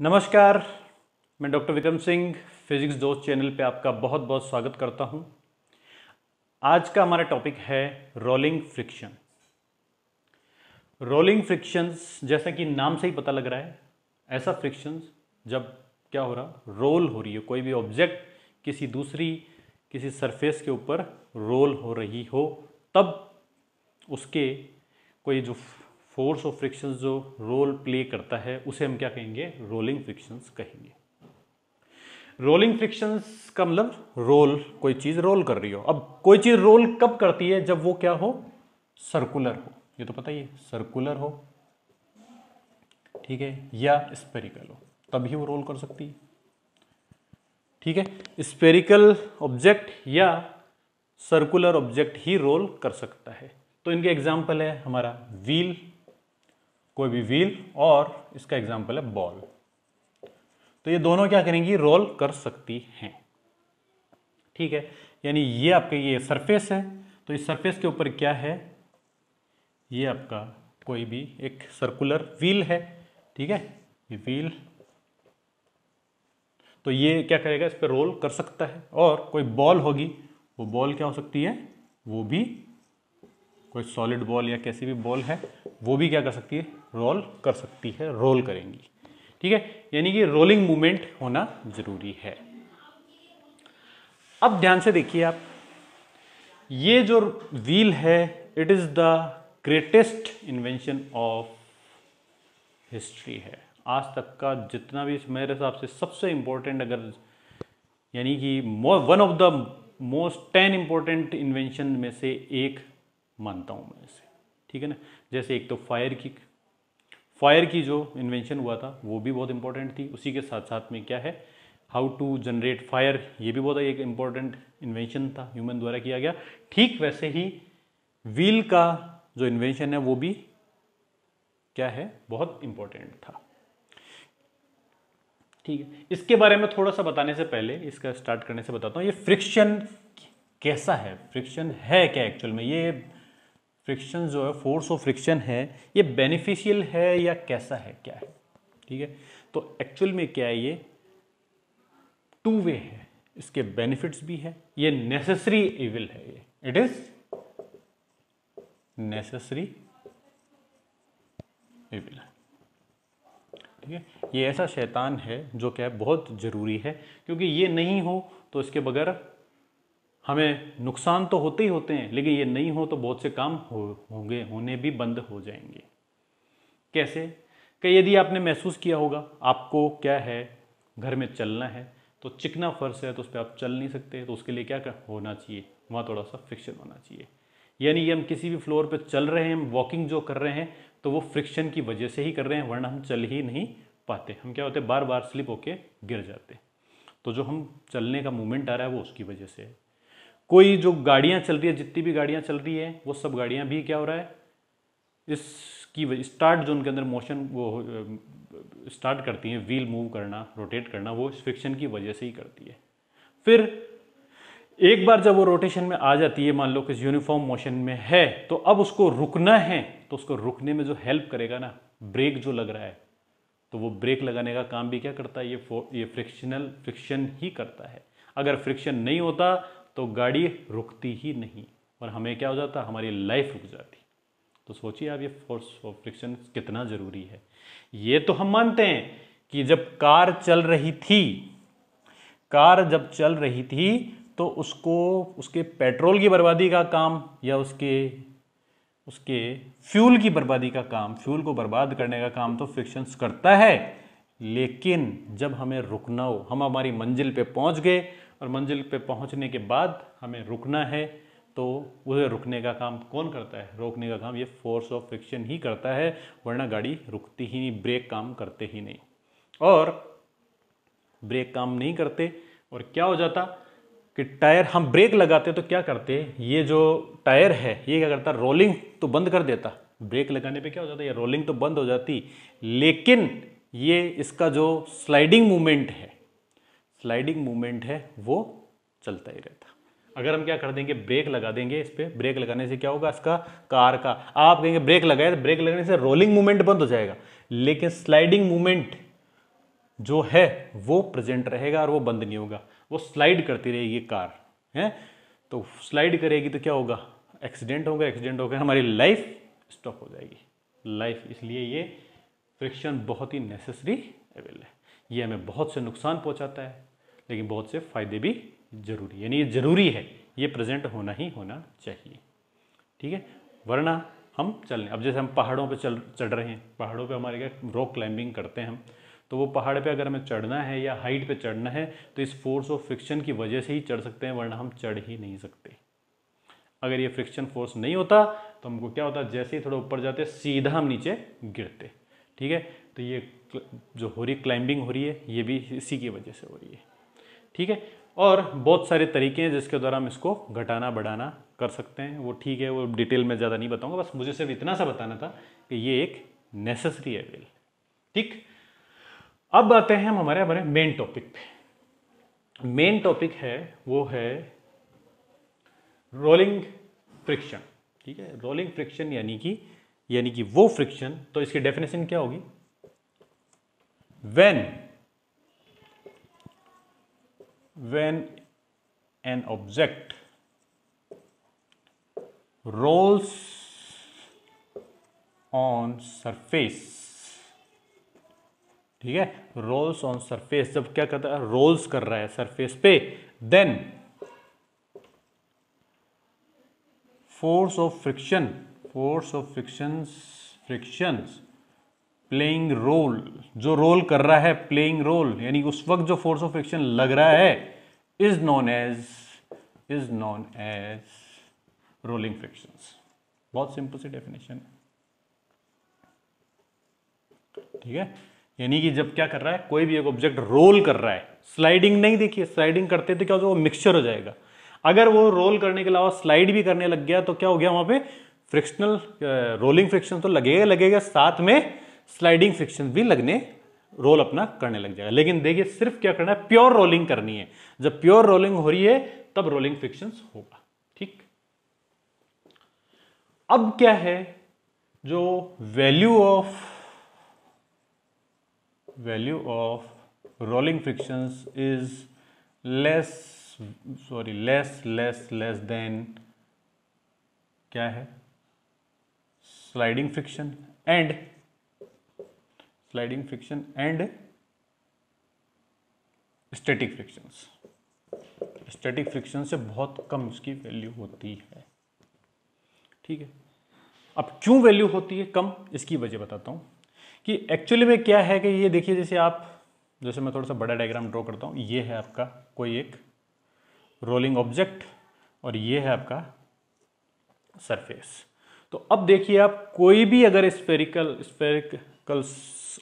नमस्कार, मैं doctor Vikram Singh physics दोस्त चैनल पे आपका बहुत बहुत स्वागत करता हूं। आज का हमारा टॉपिक है रोलिंग फ्रिक्शन। रोलिंग फ्रिक्शंस, जैसा कि नाम से ही पता लग रहा है, ऐसा फ्रिक्शंस जब क्या हो रहा, रोल हो रही है, कोई भी ऑब्जेक्ट किसी सरफेस के ऊपर रोल हो रही हो, तब उसके कोई जो फोर्स ऑफ फ्रिक्शंस जो रोल प्ले करता है उसे हम क्या कहेंगे, रोलिंग फ्रिक्शंस कहेंगे। रोलिंग फ्रिक्शंस का मतलब रोल, कोई चीज रोल कर रही हो। अब कोई चीज रोल कब करती है, जब वो क्या हो, सर्कुलर हो, ये तो पता ही है, सर्कुलर हो, ठीक है, या स्फेरिकल हो, तभी वो रोल कर सकती है, ठीक है। स्फेरिकल ऑब्जेक्ट या सर्कुलर ऑब्जेक्ट ही रोल कर सकता है। तो इनके एग्जाम्पल है हमारा व्हील, कोई भी व्हील, और इसका एग्जाम्पल है बॉल। तो ये दोनों क्या करेंगी, रोल कर सकती हैं, ठीक है। यानी ये आपके ये सरफेस है, तो इस सरफेस के ऊपर क्या है, ये आपका कोई भी एक सर्कुलर व्हील है, ठीक है, ये व्हील, तो ये क्या करेगा, इस पर रोल कर सकता है। और कोई बॉल होगी, वो बॉल क्या हो सकती है, वो भी कोई सॉलिड बॉल या कैसी भी बॉल है, वो भी क्या कर सकती है, रोल कर सकती है, रोल करेंगी, ठीक है। यानी कि रोलिंग मूवमेंट होना जरूरी है। अब ध्यान से देखिए आप, ये जो व्हील है, it is the greatest invention of history है। आज तक का जितना भी मेरे हिसाब से सबसे इंपॉर्टेंट, अगर यानी कि one of the most 10 important invention में से एक मानता हूं मैं इसे, ठीक है ना। जैसे एक तो फायर की जो इन्वेंशन हुआ था वो भी बहुत इंपॉर्टेंट थी, उसी के साथ साथ में क्या है, हाउ टू जनरेट फायर, ये भी बहुत एक इंपॉर्टेंट इन्वेंशन था, ह्यूमन द्वारा किया गया। ठीक वैसे ही व्हील का जो इन्वेंशन है वो भी क्या है, बहुत इंपॉर्टेंट था, ठीक है। इसके बारे में थोड़ा सा बताने से पहले, इसका स्टार्ट करने से बताता हूँ, ये फ्रिक्शन कैसा है, फ्रिक्शन है क्या एक्चुअल में, ये फ्रिक्शन जो है, फोर्स ऑफ फ्रिक्शन है, ये बेनिफिशियल है या कैसा है, क्या है, ठीक है। तो एक्चुअल में क्या है, ये टू वे है, इसके बेनिफिट्स भी है, ये नेसेसरी इविल है, ये इट इज नेसेसरी इविल है, ठीक है। ये ऐसा शैतान है जो क्या है, बहुत जरूरी है, क्योंकि ये नहीं हो तो इसके बगैर हमें नुकसान तो होते ही होते हैं, लेकिन ये नहीं हो तो बहुत से काम होने भी बंद हो जाएंगे। कैसे कि यदि आपने महसूस किया होगा, आपको क्या है, घर में चलना है, तो चिकना फर्श है तो उस पर आप चल नहीं सकते, तो उसके लिए क्या होना चाहिए, वहाँ थोड़ा सा फ्रिक्शन होना चाहिए। यानी कि हम किसी भी फ्लोर पे चल रहे हैं, हम वॉकिंग जो कर रहे हैं, तो वो फ्रिक्शन की वजह से ही कर रहे हैं, वरना हम चल ही नहीं पाते, हम क्या होते, बार बार स्लिप होके गिर जाते। तो जो हम चलने का मूवमेंट आ रहा है वो उसकी वजह से है। कोई जो गाड़ियां चल रही है, जितनी भी गाड़ियां चल रही है, वो सब गाड़ियां भी क्या हो रहा है, इसकी स्टार्ट जो उनके अंदर मोशन वो स्टार्ट करती हैं, व्हील मूव करना, रोटेट करना, वो इस फ्रिक्शन की वजह से ही करती है। फिर एक बार जब वो रोटेशन में आ जाती है, मान लो किसी यूनिफॉर्म मोशन में है, तो अब उसको रुकना है, तो उसको रुकने में जो हेल्प करेगा ना, ब्रेक जो लग रहा है, तो वो ब्रेक लगाने का काम भी क्या करता है, ये फ्रिक्शन ही करता है। अगर फ्रिक्शन नहीं होता तो गाड़ी रुकती ही नहीं, और हमें क्या हो जाता, हमारी लाइफ रुक जाती। तो सोचिए आप, ये फोर्स ऑफ फ्रिक्शन कितना जरूरी है। ये तो हम मानते हैं कि जब कार जब चल रही थी तो उसको उसके पेट्रोल की बर्बादी का काम या उसके फ्यूल की बर्बादी का काम, फ्यूल को बर्बाद करने का काम तो फ्रिक्शंस करता है। लेकिन जब हमें रुकना हो, हम हमारी मंजिल पे पहुंच गए, और मंजिल पे पहुंचने के बाद हमें रुकना है, तो उसे रुकने का काम कौन करता है, रोकने का काम ये फोर्स ऑफ फ्रिक्शन ही करता है, वरना गाड़ी रुकती ही नहीं, ब्रेक काम करते ही नहीं। और ब्रेक काम नहीं करते, और क्या हो जाता कि टायर, हम ब्रेक लगाते तो क्या करते, ये जो टायर है ये क्या करता, रोलिंग तो बंद कर देता, ब्रेक लगाने पे क्या हो जाता, ये रोलिंग तो बंद हो जाती, लेकिन ये इसका जो स्लाइडिंग मूवमेंट है वो चलता ही रहता। अगर हम क्या कर देंगे, ब्रेक लगा देंगे इस पर, ब्रेक लगाने से क्या होगा, इसका कार का, आप कहेंगे ब्रेक लगाए, तो ब्रेक लगाने से रोलिंग मूवमेंट बंद हो जाएगा, लेकिन स्लाइडिंग मूवमेंट जो है वो प्रेजेंट रहेगा और वो बंद नहीं होगा, वो स्लाइड करती रहेगी कार है। तो स्लाइड करेगी तो क्या होगा, एक्सीडेंट होगा, एक्सीडेंट होकर हमारी लाइफ स्टॉप हो जाएगी लाइफ। इसलिए ये फ्रिक्शन बहुत ही नेसेसरी एविल है। ये हमें बहुत से नुकसान पहुंचाता है लेकिन बहुत से फायदे भी जरूरी है, यानी ये जरूरी है, ये प्रेजेंट होना ही होना चाहिए। ठीक है, वरना हम चल, अब जैसे हम पहाड़ों पे चढ़ रहे हैं, पहाड़ों पे हमारे क्या रॉक क्लाइंबिंग करते हैं हम, तो वो पहाड़ पे अगर हमें चढ़ना है या हाइट पे चढ़ना है तो इस फोर्स ऑफ फ्रिक्शन की वजह से ही चढ़ सकते हैं, वरना हम चढ़ ही नहीं सकते। अगर ये फ्रिक्शन फोर्स नहीं होता तो हमको क्या होता, जैसे ही थोड़ा ऊपर जाते सीधा हम नीचे गिरते। ठीक है, तो ये जो हो रही क्लाइंबिंग हो रही है ये भी इसी की वजह से हो रही है। ठीक है, और बहुत सारे तरीके हैं जिसके द्वारा हम इसको घटाना बढ़ाना कर सकते हैं, वो ठीक है, वो डिटेल में ज़्यादा नहीं बताऊंगा, बस मुझे सिर्फ इतना सा बताना था कि ये एक नेसेसरी है विल। ठीक, अब आते हैं हम हमारे मेन टॉपिक पे। मेन टॉपिक है वो है रोलिंग फ्रिक्शन। ठीक है, रोलिंग फ्रिक्शन यानी कि वो फ्रिक्शन, तो इसकी डेफिनेशन क्या होगी, when an object rolls on surface, ठीक है, रोल्स ऑन सरफेस, जब क्या करता है, रोल्स कर रहा है सरफेस पे, then force of frictions playing role, जो रोल कर रहा है प्लेइंग रोल, यानी उस वक्त जो फोर्स ऑफ फ्रिक्शन लग रहा है is known as rolling frictions. बहुत सिंपल सी डेफिनेशन है। ठीक है, यानी कि जब क्या कर रहा है, कोई भी एक ऑब्जेक्ट रोल कर रहा है, स्लाइडिंग नहीं, देखिए स्लाइडिंग करते तो क्या होगा, वो मिक्सचर हो जाएगा। अगर वो रोल करने के अलावा स्लाइड भी करने लग गया तो क्या हो गया, वहां पे फ्रिक्शनल रोलिंग फ्रिक्शन तो लगेगा, साथ में स्लाइडिंग फ्रिक्शन भी लगने, रोल अपना करने लग जाएगा। लेकिन देखिए सिर्फ क्या करना है, प्योर रोलिंग करनी है। जब प्योर रोलिंग हो रही है तब रोलिंग फ्रिक्शन होगा। ठीक, अब क्या है, जो value of rolling frictions is less then क्या है, sliding friction and static frictions. Static friction से बहुत कम इसकी वैल्यू होती है। ठीक है, अब क्यों वैल्यू होती है कम, इसकी वजह बताता हूं कि एक्चुअली में क्या है कि ये देखिए, जैसे मैं थोड़ा सा बड़ा डायग्राम ड्रॉ करता हूं, ये है आपका कोई एक रोलिंग ऑब्जेक्ट और ये है आपका सरफेस। तो अब देखिए आप कोई भी अगर स्फेरिकल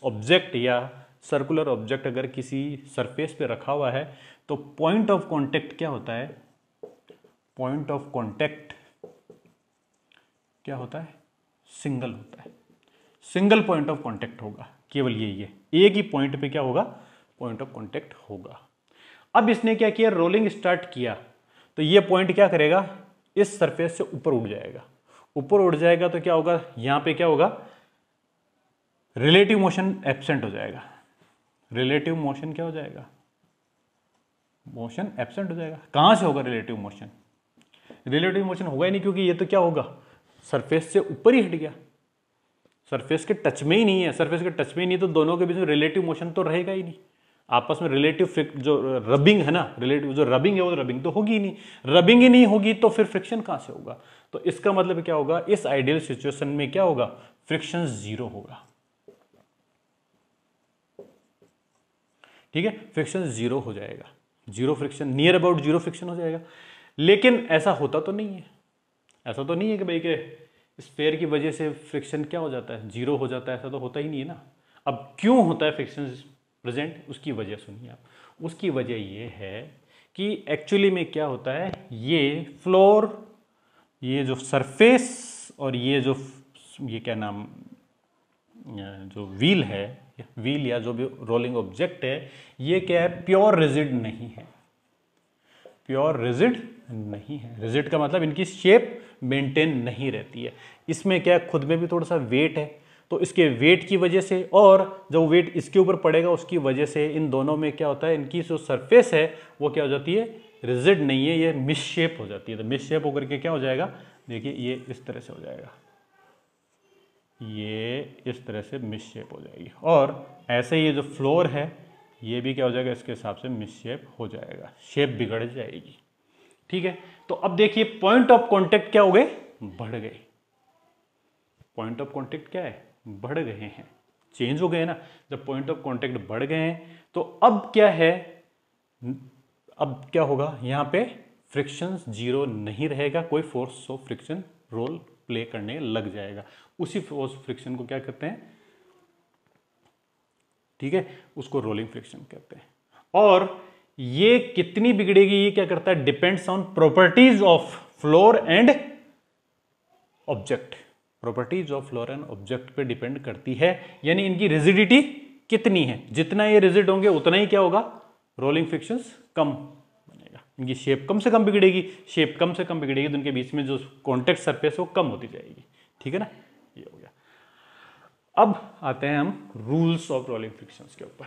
ऑब्जेक्ट या सर्कुलर ऑब्जेक्ट अगर किसी सरफेस पे रखा हुआ है तो पॉइंट ऑफ कांटेक्ट क्या होता है, पॉइंट ऑफ कांटेक्ट क्या होता है, सिंगल होता है। सिंगल पॉइंट ऑफ कांटेक्ट होगा, केवल ये एक ही पॉइंट पे क्या होगा, पॉइंट ऑफ कांटेक्ट होगा। अब इसने क्या किया, रोलिंग स्टार्ट किया तो ये पॉइंट क्या करेगा, इस सरफेस से ऊपर उठ जाएगा। ऊपर उठ जाएगा तो क्या होगा, यहां पे क्या होगा, रिलेटिव मोशन एब्सेंट हो जाएगा। रिलेटिव मोशन क्या हो जाएगा, मोशन एब्सेंट हो जाएगा। कहां से होगा रिलेटिव मोशन, रिलेटिव मोशन होगा ही नहीं, क्योंकि ये तो क्या होगा, सरफेस से ऊपर ही हट गया, सरफेस के टच में ही नहीं है। सरफेस के टच में ही नहीं तो दोनों के बीच में रिलेटिव मोशन तो रहेगा ही नहीं। आपस में रिलेटिव जो रबिंग है ना, रिलेटिव जो रबिंग है वो रबिंग तो होगी ही नहीं। रबिंग ही नहीं होगी तो फिर फ्रिक्शन कहां से होगा। तो इसका मतलब क्या होगा, इस आइडियल सिचुएशन में क्या होगा, फ्रिक्शन जीरो होगा। ठीक है, फ्रिक्शन जीरो हो जाएगा, zero friction, near about zero friction हो जाएगा। लेकिन ऐसा होता तो नहीं है, ऐसा तो नहीं है कि भाई के स्फेयर की वजह से फ्रिक्शन क्या हो जाता है, जीरो हो जाता है, ऐसा तो होता ही नहीं है ना। अब क्यों होता है फ्रिक्शन प्रेजेंट, उसकी वजह सुनिए आप। उसकी वजह ये है कि एक्चुअली में क्या होता है, ये फ्लोर, ये जो सरफेस और ये क्या नाम, जो व्हील है, व्हील या जो भी रोलिंग ऑब्जेक्ट है, ये क्या है, प्योर रिजिड नहीं है। प्योर रिजिड नहीं है। रिजिड का मतलब इनकी शेप मेंटेन नहीं रहती है। इसमें क्या है, खुद में भी थोड़ा सा वेट है, तो इसके वेट की वजह से और जब वेट इसके ऊपर पड़ेगा उसकी वजह से इन दोनों में क्या होता है, इनकी जो सरफेस है वो क्या हो जाती है, रिजिड नहीं है, ये मिसशेप हो जाती है। तो मिसशेप होकर के क्या हो जाएगा, देखिए ये इस तरह से हो जाएगा, ये इस तरह से मिसशेप हो जाएगी। और ऐसे ही ये जो फ्लोर है ये भी क्या हो जाएगा, इसके हिसाब से मिसशेप हो जाएगा, शेप बिगड़ जाएगी। ठीक है, तो अब देखिए पॉइंट ऑफ कांटेक्ट क्या हो गए, बढ़ गए। पॉइंट ऑफ कांटेक्ट क्या है, बढ़ गए हैं, चेंज हो गए ना। जब पॉइंट ऑफ कांटेक्ट बढ़ गए हैं तो अब क्या है, अब क्या होगा, यहां पे फ्रिक्शन जीरो नहीं रहेगा, कोई force of friction role play करने लग जाएगा। उसी फोर्स फ्रिक्शन को क्या कहते हैं, ठीक है, उसको रोलिंग फ्रिक्शन कहते हैं। और ये कितनी बिगड़ेगी, ये क्या करता है, depends on properties of floor and object. Properties of floor and object पे डिपेंड करती है, यानी इनकी रिजिडिटी कितनी है, जितना ये रिजिड होंगे उतना ही क्या होगा, रोलिंग फ्रिक्शंस कम बनेगा, इनकी शेप कम से कम बिगड़ेगी। शेप कम से कम बिगड़ेगी तो उनके बीच में जो कॉन्टेक्ट सरफेस वो कम होती जाएगी। ठीक है ना, ये हो गया। अब आते हैं हम रूल्स ऑफ रोलिंग फ्रिक्शंस के ऊपर।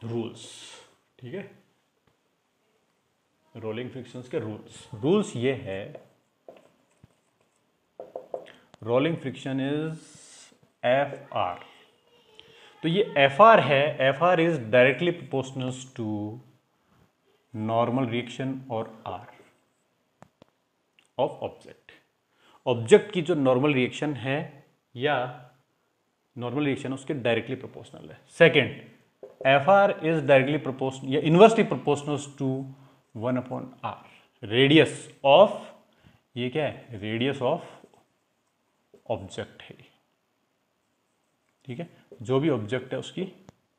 रूल्स, ठीक है, रोलिंग फ्रिक्शंस के रूल्स ये है, rolling friction is f r. तो ये एफ आर है, f are is directly proportional to normal reaction और आर ऑफ ऑब्जेक्ट। ऑब्जेक्ट की जो नॉर्मल रिएक्शन है या नॉर्मल रिएक्शन उसके डायरेक्टली प्रोपोर्शनल है। Second, f are is directly proportional या inversely proportional to 1/r radius of, ये क्या है, रेडियस ऑफ ऑब्जेक्ट है। ठीक है, जो भी ऑब्जेक्ट है उसकी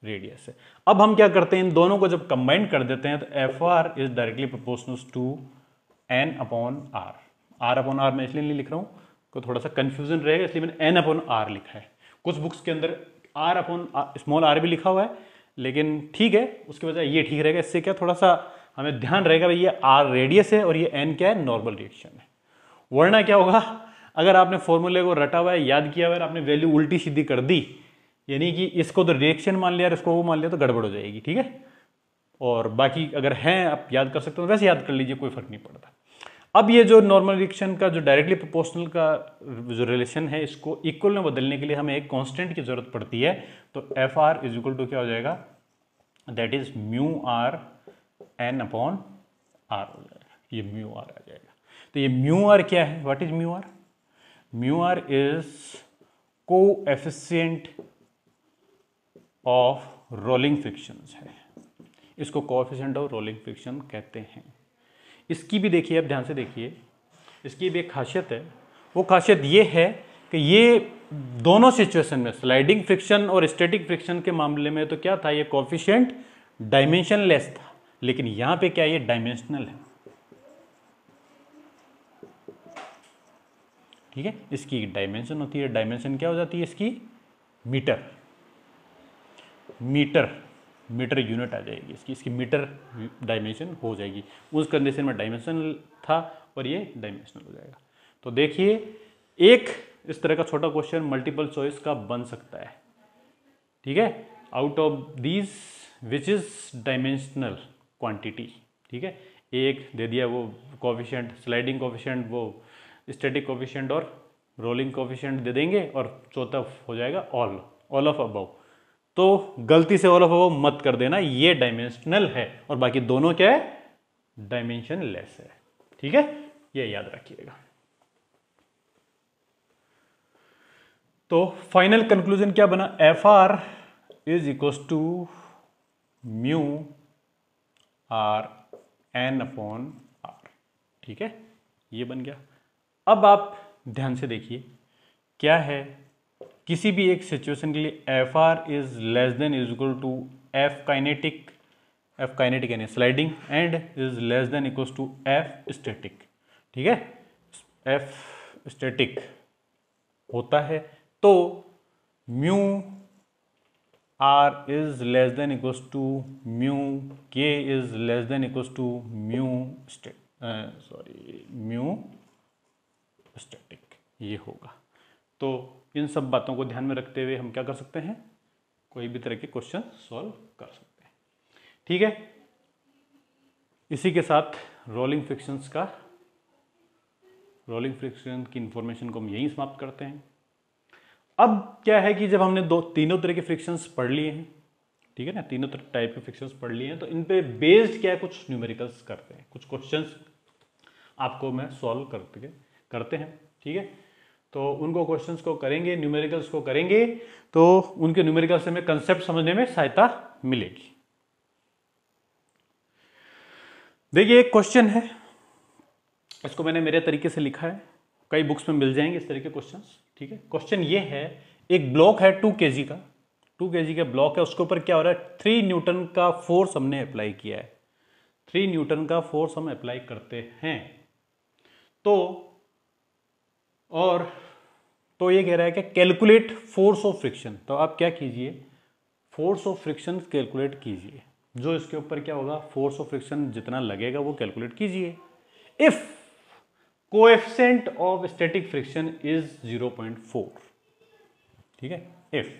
रेडियस है। अब हम क्या करते हैं, इन दोनों को जब कंबाइन कर देते हैं तो F are is directly proportional to n/r। r/r मैं इसलिए नहीं लिख रहा हूं को थोड़ा सा कंफ्यूजन रहेगा, इसलिए मैंने n/r लिखा है। कुछ बुक्स के अंदर स्मॉल r भी लिखा हुआ है, लेकिन ठीक है, उसके बजाय ये ठीक रहेगा। इससे क्या थोड़ा सा हमें ध्यान रहेगा भाई ये r रेडियस है और ये n क्या है, नॉर्मल रिएक्शन है। वरना क्या होगा, अगर आपने फॉर्मूले को रटा हुआ है, याद किया हुआ है, आपने वैल्यू उल्टी सीधी कर दी, यानी कि इसको तो रिएक्शन मान लिया और इसको वो मान लिया, तो गड़बड़ हो जाएगी। ठीक है, और बाकी अगर हैं आप याद कर सकते हो वैसे याद कर लीजिए, कोई फर्क नहीं पड़ता। अब ये जो नॉर्मल रिएक्शन का जो डायरेक्टली प्रोपोर्शनल का जो रिलेशन है, इसको इक्वल में बदलने के लिए हमें एक कांस्टेंट की जरूरत पड़ती है। तो F are is equal to क्या हो जाएगा, that is mu R n/r हो जाएगा, ये म्यू आर आ जाएगा। तो ये म्यू आर क्या है, what is mu R, mu R is coefficient of rolling frictions है, इसको कोएफिशिएंट ऑफ रोलिंग फ्रिक्शन कहते हैं। इसकी भी देखिए, आप ध्यान से देखिए, इसकी भी एक खासियत है। वो खासियत ये है कि ये दोनों सिचुएशन में, स्लाइडिंग फ्रिक्शन और स्टैटिक फ्रिक्शन के मामले में तो क्या था, ये कोएफिशिएंट डायमेंशनलेस था, लेकिन यहां पे क्या, ये डायमेंशनल है। ठीक है, इसकी डायमेंशन होती है, डायमेंशन क्या हो जाती है इसकी, मीटर यूनिट आ जाएगी इसकी मीटर डायमेंशन हो जाएगी। उस कंडीशन में डायमेंशनल था और ये डायमेंशनल हो जाएगा। तो देखिए, एक इस तरह का छोटा क्वेश्चन मल्टीपल चॉइस का बन सकता है। ठीक है, out of these which is dimensional quantity. ठीक है, एक दे दिया वो कोएफिशिएंट, स्लाइडिंग कोएफिशिएंट, वो स्टैटिक कोएफिशिएंट और रोलिंग कोएफिशिएंट दे देंगे, और चौथा हो जाएगा ऑल ऑफ अबव। तो गलती से ऑल ऑफ अबव मत कर देना, ये डायमेंशनल है और बाकी दोनों क्या है, डायमेंशनलेस है। ठीक है, ये याद रखिएगा। तो फाइनल कंक्लूजन क्या बना, F are is equal to mu R n/r। ठीक है, ये बन गया। अब आप ध्यान से देखिए, क्या है, किसी भी एक सिचुएशन के लिए F are is less than is equal to F kinetic यानी sliding, and is less than equal to F static. ठीक है, एफ स्टैटिक होता है तो mu R is less than equal to mu K is less than equal to mu static, ये होगा। तो इन सब बातों को ध्यान में रखते हुए हम क्या कर सकते हैं, कोई भी तरह के क्वेश्चन सॉल्व कर सकते हैं। ठीक है, इसी के साथ रोलिंग फ्रिक्शन की इंफॉर्मेशन को हम यहीं समाप्त करते हैं। अब क्या है कि जब हमने तीनों तरह के फ्रिक्शंस पढ़ लिए हैं, ठीक है ना, तीनों टाइप के फ्रिक्शंस पढ़ लिए हैं, तो इन पे बेस्ड क्या है, कुछ न्यूमेरिकल्स करते हैं, कुछ क्वेश्चंस आपको मैं सॉल्व करते हैं। ठीक है, तो उनको क्वेश्चंस को करेंगे, न्यूमेरिकल्स को करेंगे, तो उनके न्यूमेरिकल से हमें कंसेप्ट समझने में सहायता मिलेगी। देखिए एक क्वेश्चन है, इसको मैंने मेरे तरीके से लिखा है, कई बुक्स में मिल जाएंगे इस तरह के क्वेश्चंस। ठीक है, क्वेश्चन ये है, एक ब्लॉक है 2 kg का, 2 kg का ब्लॉक है, उसके ऊपर क्या हो रहा है, 3 न्यूटन का फोर्स हमने अप्लाई किया है, 3 न्यूटन का फोर्स हम अप्लाई करते हैं। तो ये कह रहा है कि कैलकुलेट फोर्स ऑफ फ्रिक्शन। तो आप क्या कीजिए, फोर्स ऑफ फ्रिक्शन कैलकुलेट कीजिए, जो इसके ऊपर क्या होगा, फोर्स ऑफ फ्रिक्शन जितना लगेगा वो कैलकुलेट कीजिए। If coefficient of static friction is 0.4, ठीक है, if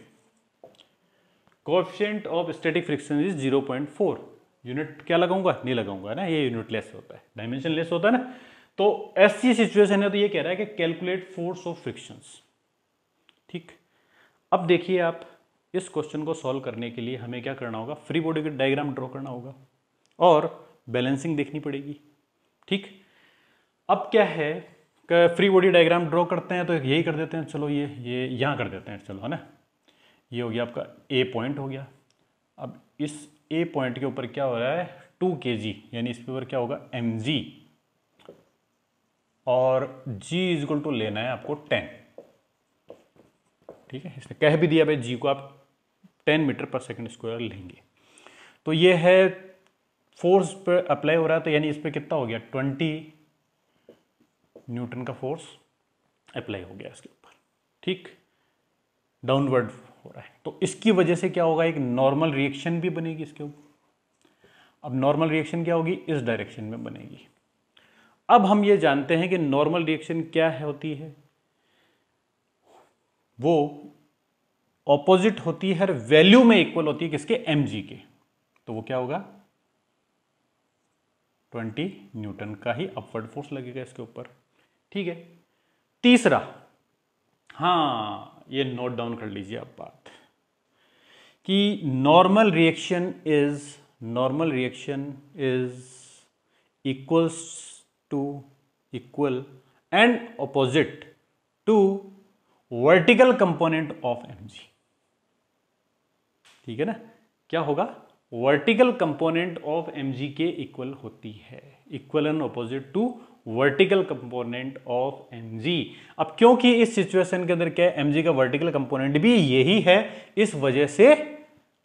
coefficient of static friction is 0.4, unit क्या लगाऊंगा, नहीं लगाऊंगा ना, ये यूनिट लेस होता है, डायमेंशन लेस होता है ना। तो ऐसी सिचुएशन है, तो ये कह रहा है कि कैलकुलेट फोर्स ऑफ फ्रिक्शंस। ठीक, अब देखिए आप इस क्वेश्चन को सॉल्व करने के लिए हमें क्या करना होगा, फ्री बॉडी का डायग्राम ड्रॉ करना होगा और बैलेंसिंग देखनी पड़ेगी। ठीक, अब क्या है, फ्री बॉडी डायग्राम ड्रॉ करते हैं तो यही कर देते हैं, चलो ये यहाँ कर देते हैं, चलो है ना, ये हो गया आपका ए पॉइंट हो गया। अब इस ए पॉइंट के ऊपर क्या हो रहा है, 2 kg, यानी इसके ऊपर क्या होगा mg, और g इज इक्वल टू लेना है आपको 10। ठीक है, इसने कह भी दिया भाई g को आप 10 मीटर पर सेकंड स्क्वायर लेंगे। तो ये है फोर्स पर अप्लाई हो रहा है, तो यानी इस पर कितना हो गया, 20 न्यूटन का फोर्स अप्लाई हो गया इसके ऊपर। ठीक, डाउनवर्ड हो रहा है, तो इसकी वजह से क्या होगा, एक नॉर्मल रिएक्शन भी बनेगी इसके ऊपर। अब नॉर्मल रिएक्शन क्या होगी, इस डायरेक्शन में बनेगी। अब हम ये जानते हैं कि नॉर्मल रिएक्शन क्या है, होती है वो ऑपोजिट होती है, हर वैल्यू में इक्वल होती है किसके, mg के। तो वो क्या होगा, 20 न्यूटन का ही अपवर्ड फोर्स लगेगा इसके ऊपर। ठीक है, तीसरा, हाँ ये नोट डाउन कर लीजिए आप बात, कि normal reaction is equal and opposite to vertical component of mg। ठीक है ना, क्या होगा, वर्टिकल कंपोनेंट ऑफ mg के इक्वल होती है, equal and opposite to vertical component of mg। अब क्योंकि इस सिचुएशन के अंदर क्या है, mg का वर्टिकल कंपोनेंट भी यही है, इस वजह से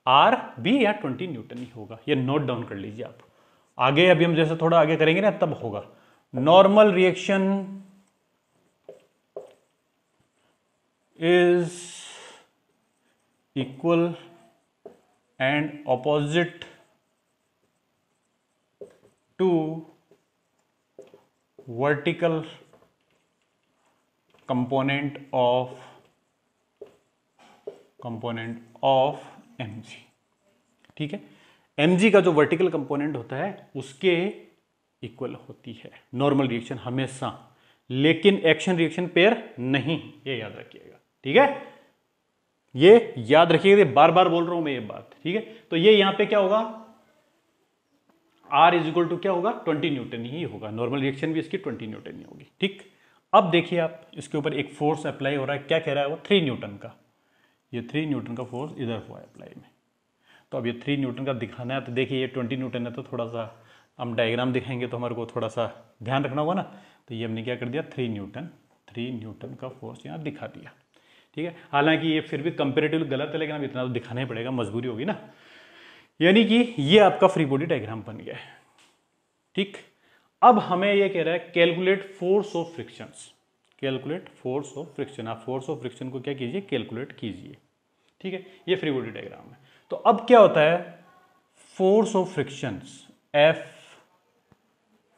r भी या 20 न्यूटन ही होगा। ये नोट डाउन कर लीजिए आप, आगे अभी हम जैसे थोड़ा आगे करेंगे ना तब होगा। Normal reaction is equal and opposite to vertical component of mg। ठीक है, mg का जो वर्टिकल कंपोनेंट होता है उसके इक्वल होती है नॉर्मल रिएक्शन हमेशा, लेकिन एक्शन रिएक्शन पेयर नहीं, ये याद रखिएगा। ठीक है, ये याद रखिएगा, बार बार बोल रहा हूं मैं ये बात। ठीक है, तो ये यहां पे क्या होगा, R इज इक्वल टू क्या होगा, 20 न्यूटन ही होगा, नॉर्मल रिएक्शन भी इसकी 20 न्यूटन ही होगी। ठीक, अब देखिए आप इसके ऊपर एक फोर्स अप्लाई हो रहा है, क्या कह रहा है वो, 3 न्यूटन का, ये 3 न्यूटन का फोर्स इधर हुआ है अप्लाई में। तो अब ये 3 न्यूटन का दिखाना है, तो देखिए ये 20 न्यूटन है, तो थोड़ा सा हम डायग्राम दिखाएंगे तो हमारे को थोड़ा सा ध्यान रखना होगा ना। तो ये हमने क्या कर दिया, 3 न्यूटन का फोर्स यहाँ दिखा दिया। ठीक है, हालांकि ये फिर भी कंपेरेटिवली गलत है, लेकिन अब इतना तो दिखाना ही पड़ेगा, मजबूरी होगी ना। यानी कि ये आपका फ्री बॉडी डायग्राम बन गया है। ठीक, अब हमें ये कह रहा है calculate force of frictions, calculate force of friction. आप फोर्स ऑफ फ्रिक्शन को क्या कीजिए, कैलकुलेट कीजिए। ठीक है, ये फ्री बॉडी डायग्राम है। तो अब क्या होता है, force of frictions F,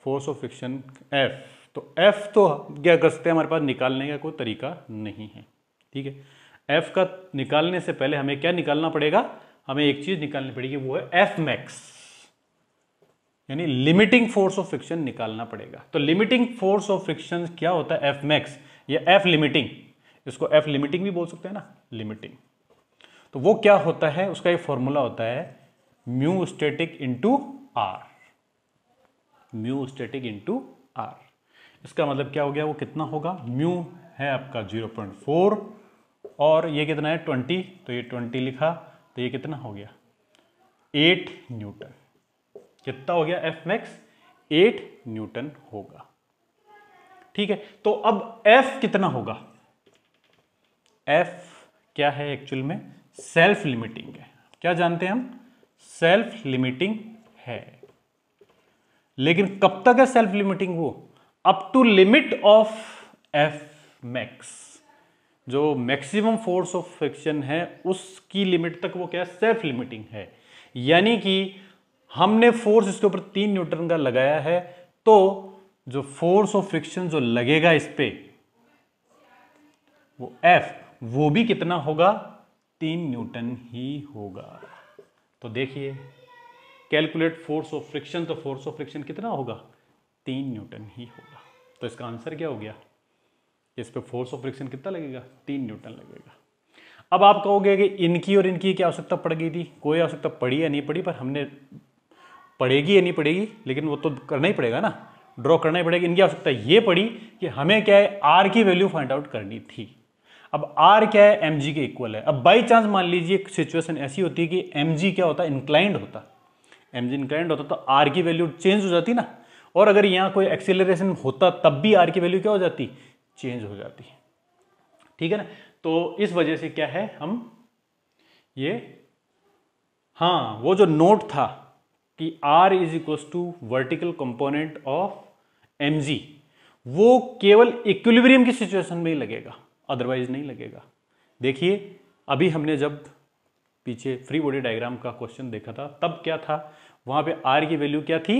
force of friction F, तो F तो क्या कर सकते हैं, हमारे पास निकालने का कोई तरीका नहीं है। ठीक है, एफ का निकालने से पहले हमें क्या निकालना पड़ेगा, हमें एक चीज निकालनी पड़ेगी, वो है एफ मैक्स, यानी लिमिटिंग फोर्स ऑफ फ्रिक्शन निकालना पड़ेगा। तो लिमिटिंग फोर्स ऑफ फ्रिक्शन क्या होता है, एफ मैक्स या एफ लिमिटिंग, इसको एफ लिमिटिंग भी बोल सकते हैं ना, लिमिटिंग। तो वो क्या होता है, उसका एक फॉर्मूला होता है mu static into R, mu static into R. इसका मतलब क्या हो गया, वो कितना होगा, म्यू है आपका 0.4 और ये कितना है 20, तो ये 20 लिखा, तो ये कितना हो गया 8 न्यूटन। कितना हो गया एफ मैक्स, 8 न्यूटन होगा। ठीक है, तो अब एफ कितना होगा, एफ क्या है एक्चुअल में, सेल्फ लिमिटिंग है। क्या जानते हैं हम, सेल्फ लिमिटिंग है। लेकिन कब तक है सेल्फ लिमिटिंग, वो up to limit of F max, जो मैक्सिमम फोर्स ऑफ फ्रिक्शन है उसकी लिमिट तक वो क्या है, सेल्फ लिमिटिंग है। यानी कि हमने फोर्स इसके ऊपर 3 न्यूटन का लगाया है, तो जो फोर्स ऑफ फ्रिक्शन जो लगेगा इस पे, वो एफ, वो भी कितना होगा, 3 न्यूटन ही होगा। तो देखिए कैलकुलेट फोर्स ऑफ फ्रिक्शन, तो फोर्स ऑफ फ्रिक्शन कितना होगा, 3 न्यूटन ही होगा। तो इसका आंसर क्या हो गया, इस पे फोर्स ऑफ फ्रिक्शन कितना लगेगा, 3 न्यूटन लगेगा। अब आप कहोगे कि इनकी और इनकी क्या आवश्यकता पड़ गई थी, कोई आवश्यकता पड़ी या नहीं पड़ी, पर हमने पड़ेगी या नहीं पड़ेगी, लेकिन वो तो करना ही पड़ेगा ना, ड्रॉ करना ही पड़ेगा। इनकी आवश्यकता ये पड़ी कि हमें क्या है, आर की वैल्यू फाइंड आउट करनी थी। अब आर क्या है, एम जी के इक्वल है। अब बाई चांस मान लीजिए सिचुएशन ऐसी होती है कि एम जी क्या होता है, इंक्लाइंड होता, एम जी इंक्लाइंड होता, तो आर की वैल्यू चेंज हो जाती ना, और अगर यहाँ कोई एक्सेलरेशन होता तब भी आर की वैल्यू क्या हो जाती, चेंज हो जाती। ठीक है ना, तो इस वजह से क्या है, हम ये, हाँ वो जो नोट था कि R is equal to vertical component of M G, वो केवल इक्विलिब्रियम की सिचुएशन में ही लगेगा, अदरवाइज नहीं लगेगा। देखिए अभी हमने जब पीछे फ्री बॉडी डायग्राम का क्वेश्चन देखा था, तब क्या था, वहां पे आर की वैल्यू क्या थी,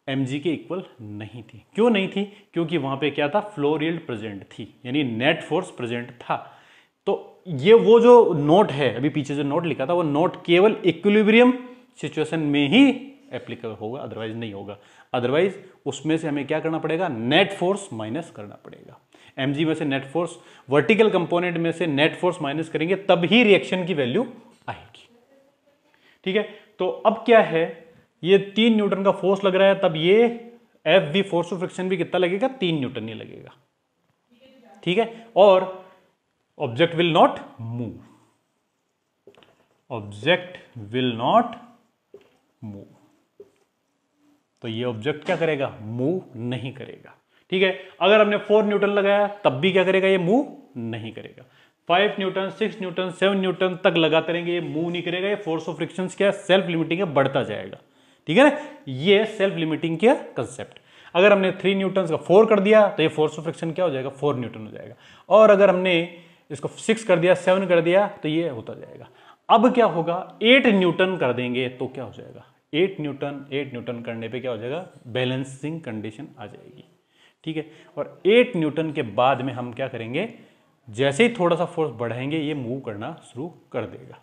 एम जी के इक्वल नहीं थी। क्यों नहीं थी, क्योंकि वहां पे क्या था, फ्लोर यील्ड प्रेजेंट थी, यानी नेट फोर्स प्रेजेंट था। तो ये वो जो नोट है, अभी पीछे जो नोट लिखा था, वो नोट केवल इक्विलिब्रियम सिचुएशन में ही एप्लीकेबल होगा, अदरवाइज नहीं होगा। अदरवाइज उसमें से हमें क्या करना पड़ेगा, नेट फोर्स माइनस करना पड़ेगा। एमजी में से नेट फोर्स, वर्टिकल कंपोनेंट में से नेट फोर्स माइनस करेंगे, तब ही रिएक्शन की वैल्यू आएगी। ठीक है, तो अब क्या है, ये 3 न्यूटन का फोर्स लग रहा है, तब ये एफ भी, फोर्स ऑफ फ्रिक्शन भी कितना लगेगा, 3 न्यूटन ही लगेगा। ठीक है, और object will not move, object will not move, तो ये ऑब्जेक्ट क्या करेगा, मूव नहीं करेगा। ठीक है, अगर हमने 4 न्यूटन लगाया तब भी क्या करेगा, ये मूव नहीं करेगा। 5 न्यूटन, 6 न्यूटन, 7 न्यूटन तक लगाते रहेंगे, ये मूव नहीं करेगा। ये फोर्स ऑफ फ्रिक्शन क्या, सेल्फ लिमिटिंग है, बढ़ता जाएगा। ठीक है ना, ये सेल्फ लिमिटिंग का कंसेप्ट। अगर हमने 3 न्यूटन का 4 कर दिया तो ये फोर्स ऑफ फ्रिक्शन क्या हो जाएगा, 4 न्यूटन हो जाएगा। और अगर हमने इसको 6 कर दिया, 7 कर दिया, तो ये होता जाएगा। अब क्या होगा, 8 न्यूटन कर देंगे तो क्या हो जाएगा, 8 न्यूटन करने पे क्या हो जाएगा, बैलेंसिंग कंडीशन आ जाएगी। ठीक है, और 8 न्यूटन के बाद में हम क्या करेंगे, जैसे ही थोड़ा सा फोर्स बढ़ाएंगे, ये मूव करना शुरू कर देगा।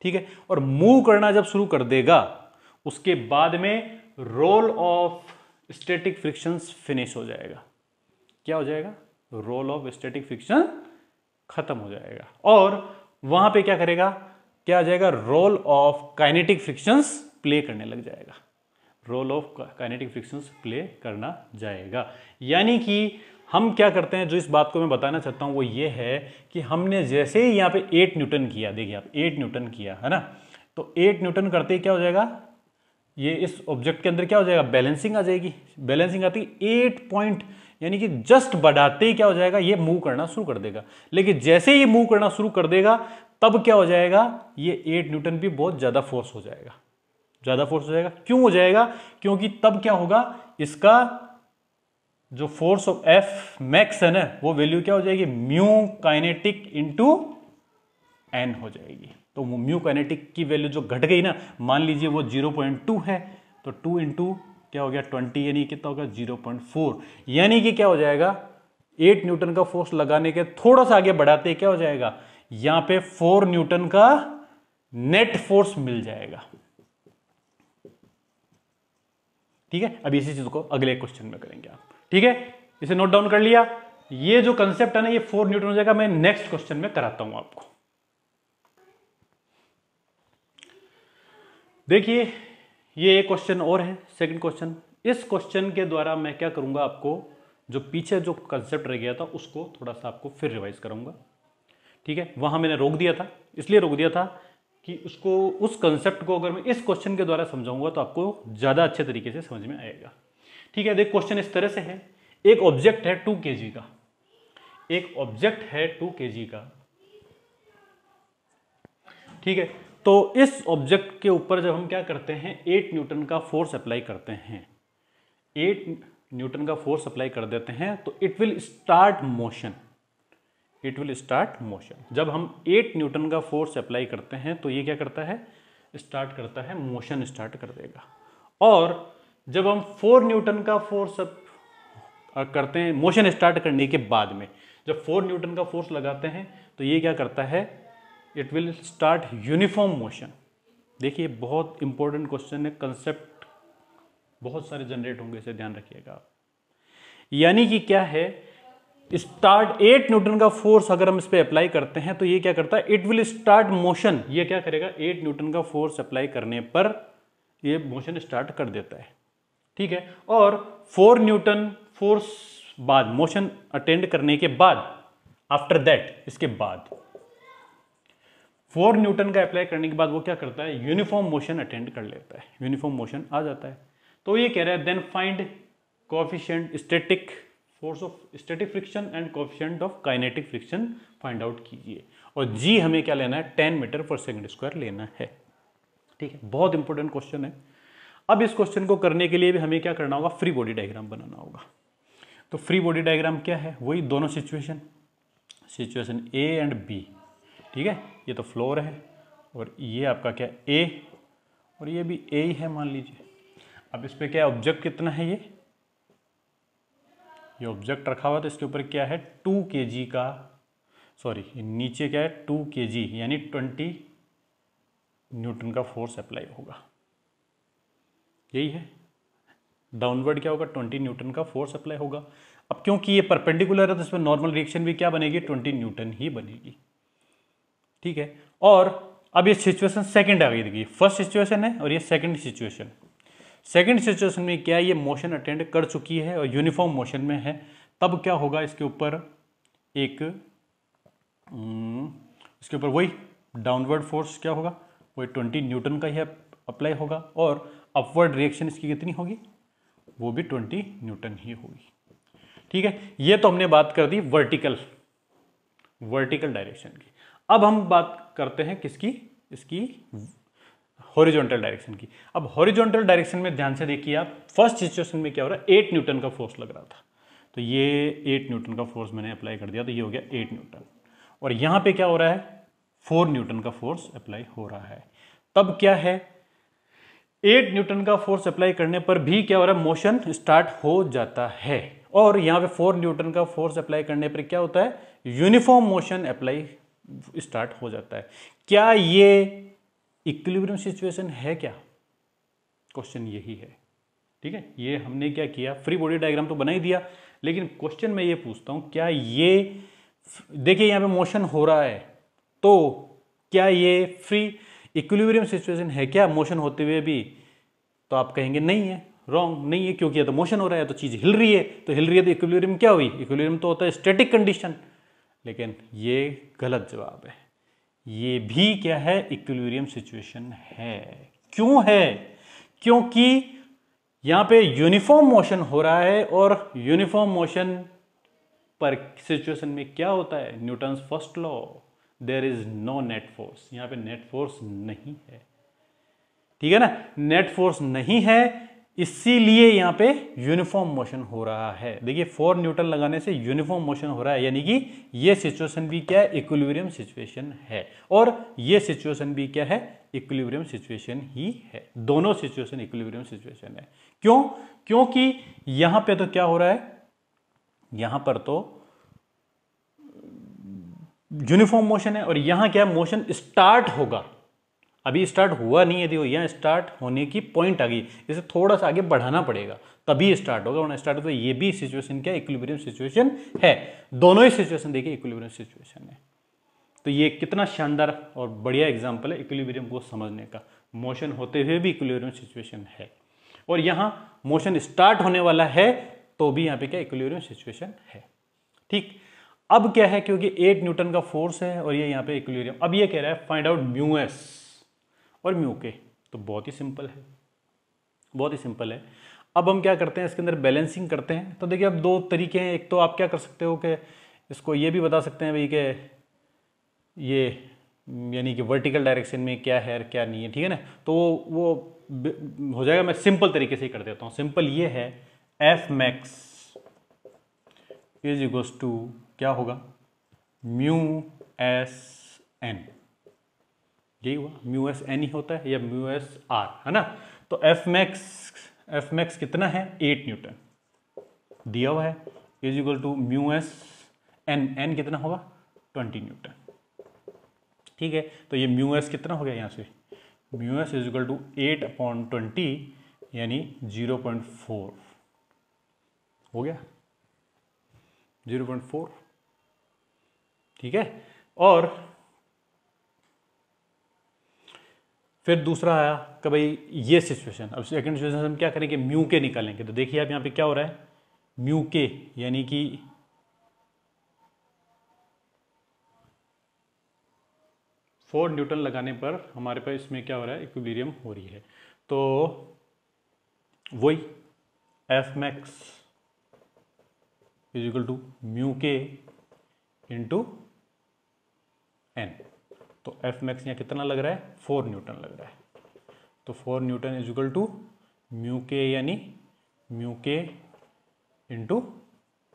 ठीक है, और मूव करना जब शुरू कर देगा, उसके बाद में role of static frictions finish हो जाएगा। क्या हो जाएगा, रोल ऑफ स्टैटिक फ्रिक्शन खत्म हो जाएगा, और वहां पे क्या करेगा, क्या आ जाएगा, role of kinetic frictions play करने लग जाएगा। Role of kinetic frictions play करना जाएगा। यानी कि हम क्या करते हैं, जो इस बात को मैं बताना चाहता हूं वो ये है कि हमने जैसे ही यहाँ पे 8 न्यूटन किया, देखिए आप 8 न्यूटन किया है ना, तो 8 न्यूटन करते ही क्या हो जाएगा, ये इस ऑब्जेक्ट के अंदर क्या हो जाएगा, बैलेंसिंग आ जाएगी। बैलेंसिंग आती 8 पॉइंट, यानी कि जस्ट बढ़ाते ही क्या हो जाएगा, ये मूव करना शुरू कर देगा। लेकिन जैसे ही मूव करना शुरू कर देगा, तब क्या हो जाएगा, ये 8 न्यूटन भी बहुत ज्यादा फोर्स हो जाएगा, ज्यादा फोर्स हो जाएगा। क्यों हो जाएगा, क्योंकि तब क्या होगा, इसका जो फोर्स ऑफ एफ मैक्स है ना, वो वैल्यू क्या हो जाएगी, म्यू काइनेटिक इंटू एन हो जाएगी। तो वो म्यू काइनेटिक की वैल्यू जो घट गई ना, मान लीजिए वो 0.2 है, तो 2 इंटू क्या हो गया 20, यानी कितना होगा 0.4, यानी कि क्या हो जाएगा 8 न्यूटन का फोर्स लगाने के थोड़ा सा आगे बढ़ाते क्या हो जाएगा, यहां पे 4 न्यूटन का नेट फोर्स मिल जाएगा। ठीक है, अब इसी चीज को अगले क्वेश्चन में करेंगे आप। ठीक है, इसे नोट डाउन कर लिया। ये जो कंसेप्ट है ना, ये 4 न्यूटन हो जाएगा। मैं नेक्स्ट क्वेश्चन में कराता हूं आपको। देखिए, ये एक क्वेश्चन और है, सेकंड क्वेश्चन। इस क्वेश्चन के द्वारा मैं क्या करूंगा, आपको जो पीछे जो कंसेप्ट रह गया था उसको थोड़ा सा आपको फिर रिवाइज करूंगा। ठीक है, वहां मैंने रोक दिया था, इसलिए रोक दिया था कि उसको, उस कंसेप्ट को अगर मैं इस क्वेश्चन के द्वारा समझाऊंगा तो आपको ज्यादा अच्छे तरीके से समझ में आएगा। ठीक है, देख क्वेश्चन इस तरह से है। एक ऑब्जेक्ट है 2 kg का, एक ऑब्जेक्ट है 2 kg का। ठीक है, तो इस ऑब्जेक्ट के ऊपर जब हम क्या करते हैं, 8 न्यूटन का फोर्स अप्लाई करते हैं, 8 न्यूटन का फोर्स अप्लाई कर देते हैं, तो it will start motion, it will start motion. जब हम 8 न्यूटन का फोर्स अप्लाई करते हैं तो ये क्या करता है, स्टार्ट करता है, मोशन स्टार्ट कर देगा। और जब हम 4 न्यूटन का फोर्स करते हैं, मोशन स्टार्ट करने के बाद में जब 4 न्यूटन का फोर्स लगाते हैं तो ये क्या करता है, it will start uniform motion. देखिए, बहुत इंपॉर्टेंट क्वेश्चन है, कंसेप्ट बहुत सारे जनरेट होंगे, इसे ध्यान रखिएगा आप। यानी कि क्या है, स्टार्ट 8 न्यूटन का फोर्स अगर हम इस पे अप्लाई करते हैं तो ये क्या करता है, इट विल स्टार्ट मोशन। ये क्या करेगा, 8 न्यूटन का फोर्स अप्लाई करने पर ये मोशन स्टार्ट कर देता है। ठीक है, और 4 न्यूटन फोर्स बाद, मोशन अटेंड करने के बाद, आफ्टर दैट, इसके बाद 4 न्यूटन का अप्लाई करने के बाद वो क्या करता है, यूनिफॉर्म मोशन अटेंड कर लेता है, यूनिफॉर्म मोशन आ जाता है। तो ये कह रहा है then find coefficient static force of static friction and coefficient of kinetic friction find out कीजिए। और जी हमें क्या लेना है, 10 मीटर पर सेकंड स्क्वायर लेना है। ठीक है, बहुत इंपॉर्टेंट क्वेश्चन है। अब इस क्वेश्चन को करने के लिए भी हमें क्या करना होगा, फ्री बॉडी डायग्राम बनाना होगा। तो फ्री बॉडी डायग्राम क्या है, वही दोनों situation, situation A and B. ठीक है, ये तो फ्लोर है और ये आपका क्या ए, और ये भी ए ही है मान लीजिए। अब इस पे क्या ऑब्जेक्ट कितना है, ये ऑब्जेक्ट रखा हुआ, तो इसके ऊपर क्या है 2 kg का, सॉरी नीचे क्या है 2 kg यानी 20 न्यूटन का फोर्स अप्लाई होगा। यही है, डाउनवर्ड क्या होगा, 20 न्यूटन का फोर्स अप्लाई होगा। अब क्योंकि ये परपेंडिकुलर है तो इसमें नॉर्मल रिएक्शन भी क्या बनेगी, 20 न्यूटन ही बनेगी। ठीक है, और अब ये सिचुएशन सेकंड आ गई, देखिए फर्स्ट सिचुएशन है और ये सेकंड सिचुएशन। सेकंड सिचुएशन में क्या है, ये मोशन अटेंड कर चुकी है और यूनिफॉर्म मोशन में है। तब क्या होगा, इसके ऊपर एक इसके ऊपर वही डाउनवर्ड फोर्स क्या होगा, वही 20 न्यूटन का ही अप्लाई होगा, और अपवर्ड रिएक्शन इसकी कितनी होगी, वो भी 20 न्यूटन ही होगी। ठीक है, ये तो हमने बात कर दी वर्टिकल डायरेक्शन की। अब हम बात करते हैं किसकी, इसकी हॉरिजॉन्टल डायरेक्शन की। अब हॉरिजॉन्टल डायरेक्शन में ध्यान से देखिए आप, फर्स्ट सिचुएशन में क्या हो रहा है, 8 न्यूटन का फोर्स लग रहा था, तो ये 8 न्यूटन का फोर्स मैंने अप्लाई कर दिया, तो ये हो गया 8 न्यूटन। और यहां पे क्या हो रहा है, 4 न्यूटन का फोर्स अप्लाई हो रहा है। तब क्या है, 8 न्यूटन का फोर्स अप्लाई करने पर भी क्या हो रहा है, मोशन स्टार्ट हो जाता है। और यहां पे 4 न्यूटन का फोर्स अप्लाई करने पर क्या होता है, यूनिफॉर्म मोशन अप्लाई स्टार्ट हो जाता है। क्या ये इक्विलिब्रियम सिचुएशन है क्या, क्वेश्चन यही है। ठीक है, ये हमने क्या किया, फ्री बॉडी डायग्राम तो बना ही दिया, लेकिन क्वेश्चन मैं ये पूछता हूं, क्या ये, देखिए यहां पे मोशन हो रहा है, तो क्या ये फ्री इक्विलिब्रियम सिचुएशन है क्या, मोशन होते हुए भी? तो आप कहेंगे नहीं है, रॉन्ग, नहीं है, क्योंकि ये तो मोशन हो रहा है, तो चीज हिल रही है, तो हिल रही है तो इक्विलिब्रियम क्या हुई, इक्विलिब्रियम तो होता है स्टैटिक कंडीशन। लेकिन ये गलत जवाब है, ये भी क्या है, इक्विलिब्रियम सिचुएशन है। क्यों है, क्योंकि यहां पे यूनिफॉर्म मोशन हो रहा है, और यूनिफॉर्म मोशन पर सिचुएशन में क्या होता है, Newton's first law, there is no net force. यहां पे नेट फोर्स नहीं है, ठीक है ना, नेट फोर्स नहीं है, इसीलिए यहां पे यूनिफॉर्म मोशन हो रहा है। देखिए 4 न्यूटन लगाने से यूनिफॉर्म मोशन हो रहा है, यानी कि ये सिचुएशन भी क्या है, इक्विलिब्रियम सिचुएशन है, और ये सिचुएशन भी क्या है, इक्विलिब्रियम सिचुएशन ही है। दोनों सिचुएशन इक्विलिब्रियम सिचुएशन है। क्यों, क्योंकि यहां पे तो क्या हो रहा है, यहां पर तो यूनिफॉर्म मोशन है, और यहां क्या मोशन स्टार्ट होगा, अभी स्टार्ट हुआ नहीं है, देखो यहाँ स्टार्ट होने की पॉइंट आ गई, इसे थोड़ा सा आगे बढ़ाना पड़ेगा तभी स्टार्ट होगा, वरना स्टार्ट होगा। ये भी सिचुएशन क्या, इक्विलिब्रियम सिचुएशन है। दोनों ही सिचुएशन देखिए इक्विलिब्रियम सिचुएशन है। तो ये कितना शानदार और बढ़िया एग्जांपल है इक्विलिब्रियम को समझने का। मोशन होते हुए भी इक्विलिब्रियम सिचुएशन है, और यहां मोशन स्टार्ट होने वाला है तो भी यहां पे क्या इक्विलिब्रियम सिचुएशन है। ठीक, अब क्या है, क्योंकि 8 न्यूटन का फोर्स है और ये यहां पे इक्विलिब्रियम, अब ये कह रहा है फाइंड आउट म्यू एस और म्यू के। तो बहुत ही सिंपल है, बहुत ही सिंपल है। अब हम क्या करते हैं, इसके अंदर बैलेंसिंग करते हैं। तो देखिए अब दो तरीके हैं, एक तो आप क्या कर सकते हो कि इसको ये भी बता सकते हैं भाई कि ये यानी कि वर्टिकल डायरेक्शन में क्या है और क्या नहीं है, ठीक है ना। तो वो हो जाएगा, मैं सिंपल तरीके से ही कर देता हूँ। सिंपल ये है F max is equals to क्या होगा, म्यू एस एन, यही हुआ, म्यू एस एन ही होता है या म्यू एस आर, है ना। तो एफ मैक्स कितना है, 8 न्यूटन दिया हुआ है, is equal to mu S N, N कितना होगा 20 न्यूटन, ठीक है। तो ये म्यू एस कितना हो गया यहाँ से, mu S is equal to 8/20 यानी 0.4 हो गया, 0.4, ठीक है। और फिर दूसरा आया कि भाई ये सिचुएशन, अब सेकंड सिचुएशन हम क्या करेंगे, म्यू के निकालेंगे। तो देखिए आप यहाँ पे क्या हो रहा है, म्यू के यानी कि 4 न्यूटन लगाने पर हमारे पास इसमें क्या हो रहा है, इक्विलिब्रियम हो रही है। तो वही F max is equal to mu K into N. तो एफ मैक्स यहाँ कितना लग रहा है, 4 न्यूटन लग रहा है। तो 4 newton is equal to mu K यानी म्यू के इंटू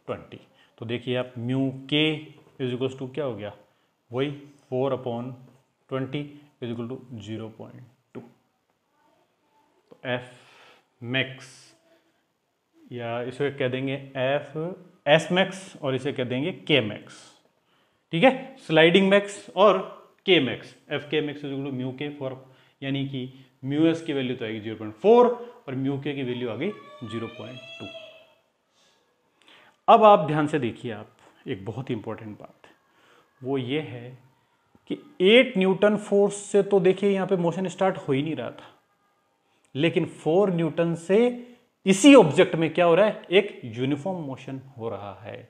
20। तो देखिए आप mu K is equal to क्या हो गया, वही 4/20 इज इक्वल टू 0.2। तो एफ मैक्स या इसे कह देंगे एफ एस मैक्स और इसे कह देंगे के मैक्स, ठीक है। स्लाइडिंग मैक्स और K max, F K max is equal to mu K for, यानी कि म्यू एस की वैल्यू तो आएगी 0.4 और म्यू के की वैल्यू आ गई 0.2। अब आप ध्यान से देखिए, आप एक बहुत ही इंपॉर्टेंट बात है, वो ये है कि 8 न्यूटन फोर्स से तो देखिए यहां पे मोशन स्टार्ट हो ही नहीं रहा था, लेकिन 4 न्यूटन से इसी ऑब्जेक्ट में क्या हो रहा है, एक यूनिफॉर्म मोशन हो रहा है।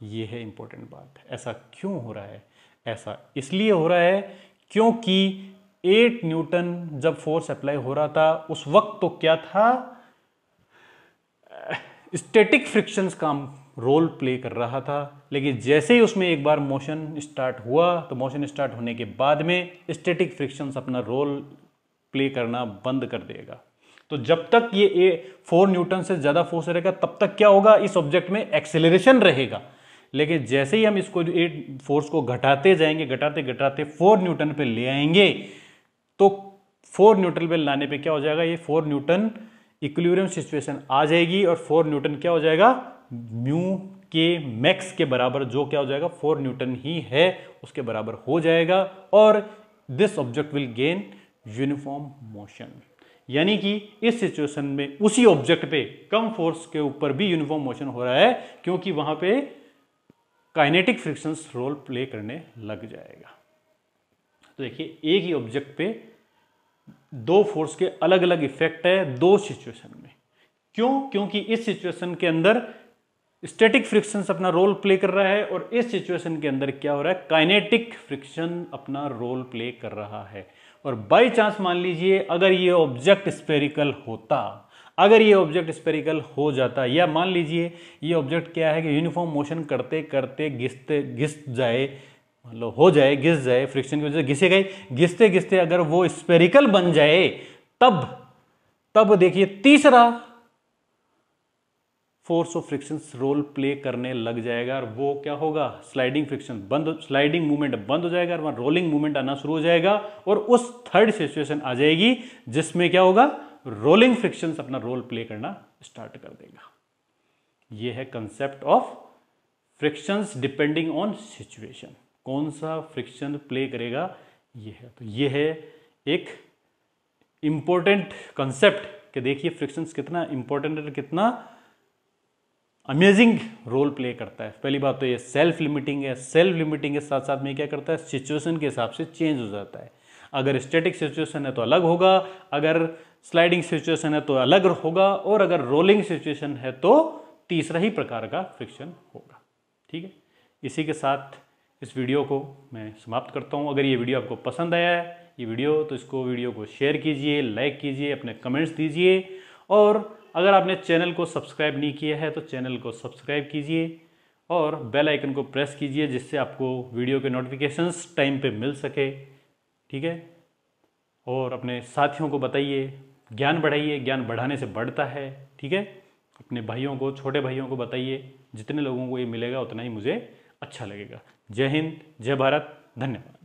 ये है इंपॉर्टेंट बात। ऐसा क्यों हो रहा है, ऐसा इसलिए हो रहा है क्योंकि 8 न्यूटन जब फोर्स अप्लाई हो रहा था उस वक्त तो क्या था, स्टैटिक फ्रिक्शंस का रोल प्ले कर रहा था, लेकिन जैसे ही उसमें एक बार मोशन स्टार्ट हुआ तो मोशन स्टार्ट होने के बाद में स्टैटिक फ्रिक्शंस अपना रोल प्ले करना बंद कर देगा। तो जब तक ये 4 न्यूटन से ज्यादा फोर्स रहेगा तब तक क्या होगा, इस ऑब्जेक्ट में एक्सेलरेशन रहेगा। लेकिन जैसे ही हम इसको 8 फोर्स को घटाते जाएंगे, घटाते घटाते 4 न्यूटन पे ले आएंगे, तो 4 न्यूटन पे लाने पे क्या हो जाएगा, ये 4 न्यूटन इक्विलिब्रियम सिचुएशन आ जाएगी और 4 न्यूटन क्या हो जाएगा, म्यू के मैक्स के बराबर, जो क्या हो जाएगा 4 न्यूटन ही है उसके बराबर हो जाएगा, और this object will gain uniform motion. यानी कि इस सिचुएशन में उसी ऑब्जेक्ट पे कम फोर्स के ऊपर भी यूनिफॉर्म मोशन हो रहा है, क्योंकि वहां पे काइनेटिक फ्रिक्शंस रोल प्ले करने लग जाएगा। तो देखिए एक ही ऑब्जेक्ट पे 2 फोर्स के अलग अलग इफेक्ट है 2 सिचुएशन में। क्यों, क्योंकि इस सिचुएशन के अंदर स्टैटिक फ्रिक्शंस अपना रोल प्ले कर रहा है और इस सिचुएशन के अंदर क्या हो रहा है, काइनेटिक फ्रिक्शन अपना रोल प्ले कर रहा है। और बाई चांस मान लीजिए अगर ये ऑब्जेक्ट स्फेरिकल होता, अगर ये ऑब्जेक्ट स्फेरिकल हो जाता, या मान लीजिए ये ऑब्जेक्ट क्या है कि यूनिफॉर्म मोशन करते करते घिस जाए, मतलब हो जाए, घिस जाए, फ्रिक्शन की वजह से घिसे गए, घिसते घिसते अगर वो स्फेरिकल बन जाए, तब देखिए तीसरा force of friction role play करने लग जाएगा, और वो क्या होगा, स्लाइडिंग फ्रिक्शन बंद, स्लाइडिंग मूवमेंट बंद हो जाएगा और वहां रोलिंग मूवमेंट आना शुरू हो जाएगा, और उस थर्ड सिचुएशन आ जाएगी जिसमें क्या होगा, रोलिंग फ्रिक्शन अपना रोल प्ले करना स्टार्ट कर देगा। यह है concept of frictions depending on situation, कौन सा फ्रिक्शन प्ले करेगा ये है। तो ये है एक इंपॉर्टेंट कंसेप्ट कि देखिए फ्रिक्शंस कितना इंपॉर्टेंट है, कितना अमेजिंग रोल प्ले करता है। पहली बात तो ये सेल्फ लिमिटिंग है, सेल्फ लिमिटिंग के साथ साथ में क्या करता है, सिचुएशन के हिसाब से चेंज हो जाता है। अगर स्टैटिक सिचुएशन है तो अलग होगा, अगर स्लाइडिंग सिचुएशन है तो अलग होगा, और अगर रोलिंग सिचुएशन है तो तीसरा ही प्रकार का फ्रिक्शन होगा। ठीक है, इसी के साथ इस वीडियो को मैं समाप्त करता हूँ। अगर ये वीडियो आपको पसंद आया है ये वीडियो, तो इसको वीडियो को शेयर कीजिए, लाइक कीजिए, अपने कमेंट्स दीजिए, और अगर आपने चैनल को सब्सक्राइब नहीं किया है तो चैनल को सब्सक्राइब कीजिए और बेल आइकन को प्रेस कीजिए, जिससे आपको वीडियो के नोटिफिकेशंस टाइम पे मिल सके। ठीक है, और अपने साथियों को बताइए, ज्ञान बढ़ाइए, ज्ञान बढ़ाने से बढ़ता है। ठीक है, अपने भाइयों को, छोटे भाइयों को बताइए, जितने लोगों को ये मिलेगा उतना ही मुझे अच्छा लगेगा। जय हिंद, जय भारत, धन्यवाद।